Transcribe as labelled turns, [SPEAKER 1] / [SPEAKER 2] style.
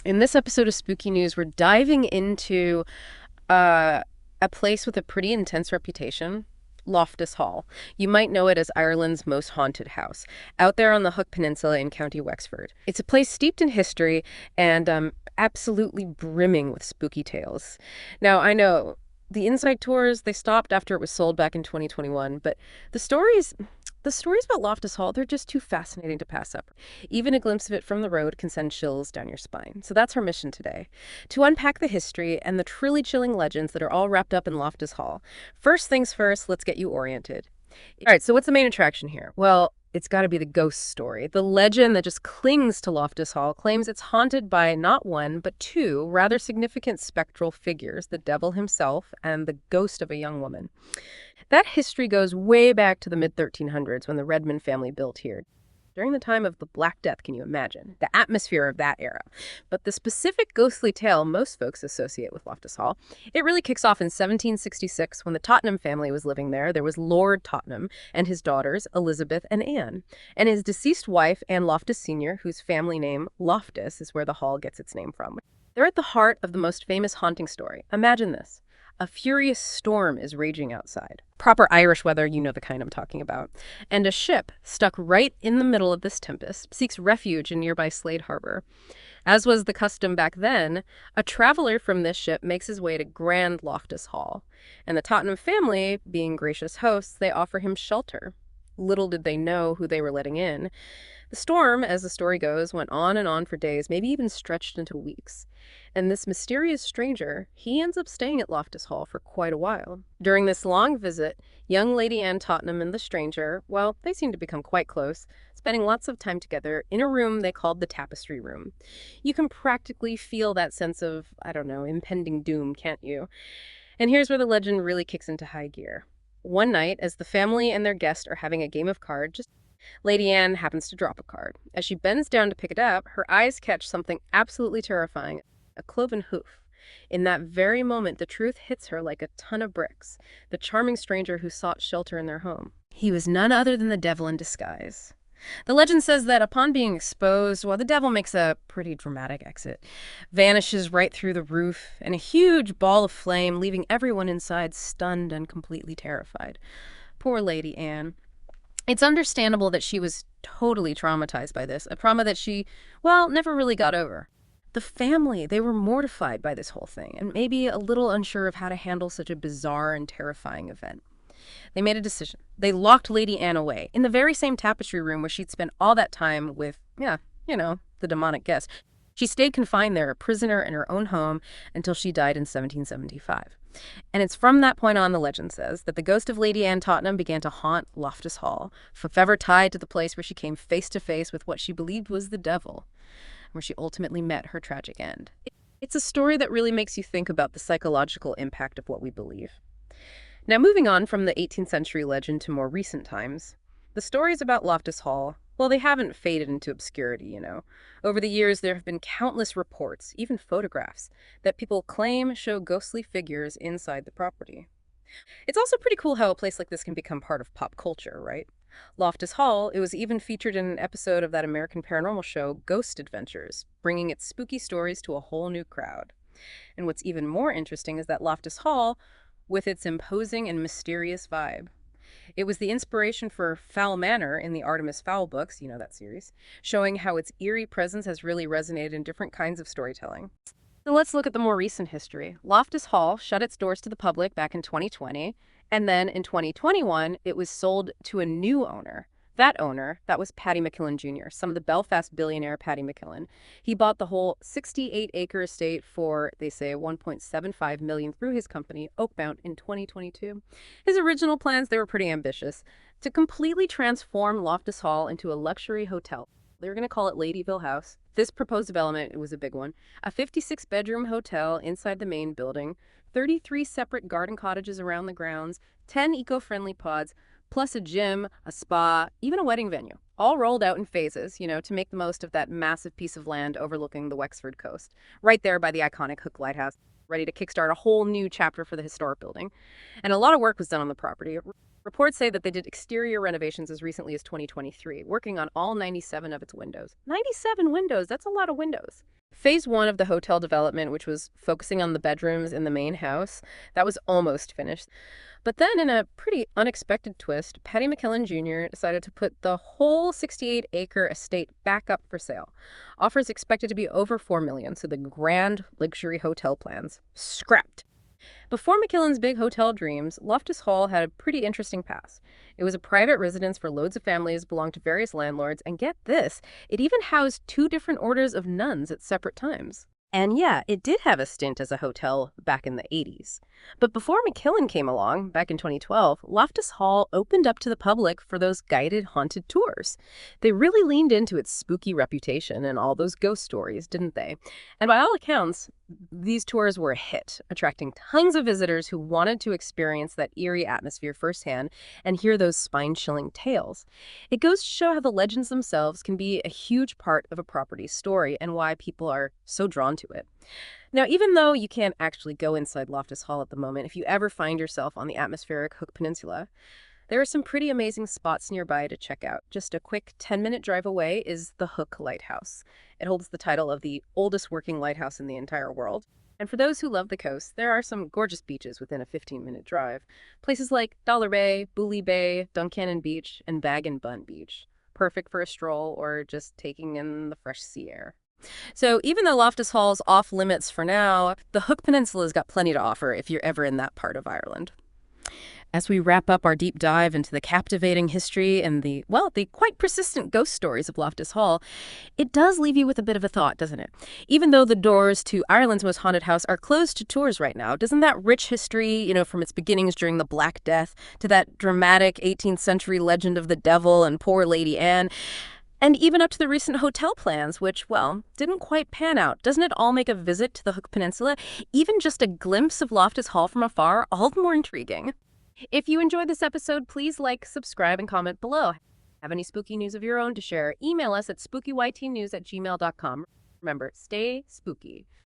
[SPEAKER 1] In this episode of Spooky News, we're diving into uh, a place with a pretty intense reputation, Loftus Hall. You might know it as Ireland's most haunted house, out there on the Hook Peninsula in County Wexford. It's a place steeped in history and absolutely brimming with spooky tales. Now, I know the inside tours, they stopped after it was sold back in 2021, but the stories the stories about Loftus Hall, they're just too fascinating to pass up. Even a glimpse of it from the road can send chills down your spine. So that's our mission today, to unpack the history and the truly chilling legends that are all wrapped up in Loftus Hall. First things first, let's get you oriented. All right, so what's the main attraction here? Well, it's got to be the ghost story. The legend that just clings to Loftus Hall claims it's haunted by not one, but two rather significant spectral figures, the devil himself and the ghost of a young woman. That history goes way back to the mid-1300s when the Redmond family built here. During the time of the Black Death, can you imagine? The atmosphere of that era. But the specific ghostly tale most folks associate with Loftus Hall, it really kicks off in 1766 when the Tottenham family was living there. There was Lord Tottenham and his daughters, Elizabeth and Anne, and his deceased wife, Anne Loftus Sr., whose family name, Loftus, is where the hall gets its name from. They're at the heart of the most famous haunting story. Imagine this. A furious storm is raging outside. Proper Irish weather, you know the kind I'm talking about. And a ship, stuck right in the middle of this tempest, seeks refuge in nearby Slade Harbor. As was the custom back then, a traveler from this ship makes his way to Grand Loftus Hall. And the Tottenham family, being gracious hosts, they offer him shelter. Little did they know who they were letting in. The storm, as the story goes, went on and on for days, maybe even stretched into weeks. And this mysterious stranger, he ends up staying at Loftus Hall for quite a while. During this long visit, young Lady Anne Tottenham and the stranger, well, they seem to become quite close, spending lots of time together in a room they called the Tapestry Room. You can practically feel that sense of, I don't know, impending doom, can't you? And here's where the legend really kicks into high gear. One night, as the family and their guest are having a game of cards, Lady Anne happens to drop a card. As she bends down to pick it up, her eyes catch something absolutely terrifying, a cloven hoof. In that very moment, the truth hits her like a ton of bricks. The charming stranger who sought shelter in their home. He was none other than the devil in disguise. The legend says that upon being exposed, well, the devil makes a pretty dramatic exit, vanishes right through the roof in a huge ball of flame, leaving everyone inside stunned and completely terrified. Poor Lady Anne. It's understandable that she was totally traumatized by this, a trauma that she, well, never really got over. The family, they were mortified by this whole thing and maybe a little unsure of how to handle such a bizarre and terrifying event. They made a decision. They locked Lady Anne away in the very same tapestry room where she'd spent all that time with, the demonic guest. She stayed confined there, a prisoner in her own home, until she died in 1775. And it's from that point on, the legend says, that the ghost of Lady Anne Tottenham began to haunt Loftus Hall, forever tied to the place where she came face to face with what she believed was the devil, where she ultimately met her tragic end. It's a story that really makes you think about the psychological impact of what we believe. Now, moving on from the 18th century legend to more recent times, the stories about Loftus Hall, well, they haven't faded into obscurity. Over the years, there have been countless reports, even photographs, that people claim show ghostly figures inside the property. It's also pretty cool how a place like this can become part of pop culture, right? Loftus Hall, it was even featured in an episode of that American paranormal show, Ghost Adventures, bringing its spooky stories to a whole new crowd. And what's even more interesting is that Loftus Hall, with its imposing and mysterious vibe, it was the inspiration for Foul Manor in the Artemis Fowl books, you know that series, showing how its eerie presence has really resonated in different kinds of storytelling. So let's look at the more recent history. Loftus Hall shut its doors to the public back in 2020, and then in 2021, it was sold to a new owner. That owner, that was Paddy McKillen Jr., son of the Belfast billionaire Paddy McKillen. He bought the whole 68-acre estate for, they say, $1.75 million through his company, Oakmount, in 2022. His original plans, they were pretty ambitious, to completely transform Loftus Hall into a luxury hotel. They were going to call it Ladyville House. This proposed development, it was a big one. A 56-bedroom hotel inside the main building, 33 separate garden cottages around the grounds, 10 eco-friendly pods, plus a gym, a spa, even a wedding venue, all rolled out in phases, to make the most of that massive piece of land overlooking the Wexford coast, right there by the iconic Hook Lighthouse, ready to kickstart a whole new chapter for the historic building. And a lot of work was done on the property. Reports say that they did exterior renovations as recently as 2023, working on all 97 of its windows. 97 windows, that's a lot of windows. Phase one of the hotel development, which was focusing on the bedrooms in the main house, that was almost finished. But then, in a pretty unexpected twist, Paddy McKillen Jr. decided to put the whole 68-acre estate back up for sale. Offers expected to be over $4 million, so the grand luxury hotel plans scrapped. Before McKillen's big hotel dreams, Loftus Hall had a pretty interesting past. It was a private residence for loads of families, belonged to various landlords, and get this, it even housed two different orders of nuns at separate times. And yeah, it did have a stint as a hotel back in the 80s. But before McKillen came along, back in 2012, Loftus Hall opened up to the public for those guided haunted tours. They really leaned into its spooky reputation and all those ghost stories, didn't they? And by all accounts, these tours were a hit, attracting tons of visitors who wanted to experience that eerie atmosphere firsthand and hear those spine-chilling tales. It goes to show how the legends themselves can be a huge part of a property's story and why people are so drawn to it. Now, even though you can't actually go inside Loftus Hall at the moment, if you ever find yourself on the atmospheric Hook Peninsula, there are some pretty amazing spots nearby to check out. Just a quick 10-minute drive away is the Hook Lighthouse. It holds the title of the oldest working lighthouse in the entire world. And for those who love the coast, there are some gorgeous beaches within a 15-minute drive. Places like Dollar Bay, Bully Bay, Duncannon Beach, and Bag and Bun Beach. Perfect for a stroll or just taking in the fresh sea air. So even though Loftus Hall's off limits for now, the Hook Peninsula's got plenty to offer if you're ever in that part of Ireland. As we wrap up our deep dive into the captivating history and the quite persistent ghost stories of Loftus Hall, it does leave you with a bit of a thought, doesn't it? Even though the doors to Ireland's most haunted house are closed to tours right now, doesn't that rich history, from its beginnings during the Black Death to that dramatic 18th century legend of the devil and poor Lady Anne, and even up to the recent hotel plans, which, didn't quite pan out. Doesn't it all make a visit to the Hook Peninsula, even just a glimpse of Loftus Hall from afar, all the more intriguing? If you enjoyed this episode, please like, subscribe, and comment below. Have any spooky news of your own to share? Email us at spookyytnews@gmail.com. Remember, stay spooky.